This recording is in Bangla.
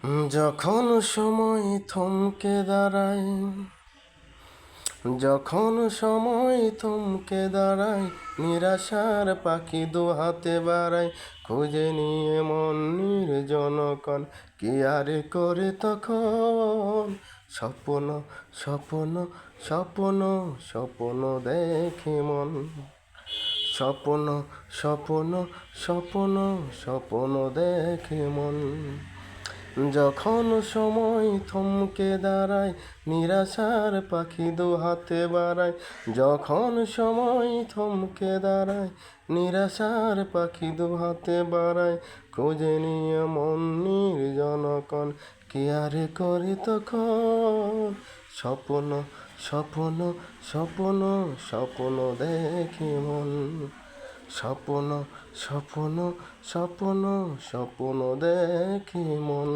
যখন সময় থমকে দাঁড়ায়, যখন সময় থমকে দাঁড়ায়, নিরাশার পাখি দু হাতে বাড়ায়, খুঁজে নিয়ে মন নির্জনকণ, কি আর করে তখন? স্বপ্ন স্বপ্ন স্বপ্ন স্বপ্ন দেখে মন, স্বপ্ন স্বপ্ন স্বপ্ন স্বপ্ন দেখে মন। যখন সময় থমকে দাঁড়ায়, নিরাশার পাখি দু হাতে বাড়ায়, যখন সময় থমকে দাঁড়ায়, নিরাশার পাখি দু হাতে বাড়ায়, খুঁজে নিয়ে মন নির্জনকণ, কি আর করে তখন? স্বপ্ন স্বপ্ন স্বপ্ন স্বপ্ন দেখে মন, স্বপ্ন স্বপ্ন স্বপ্ন স্বপ্ন দেখে মন।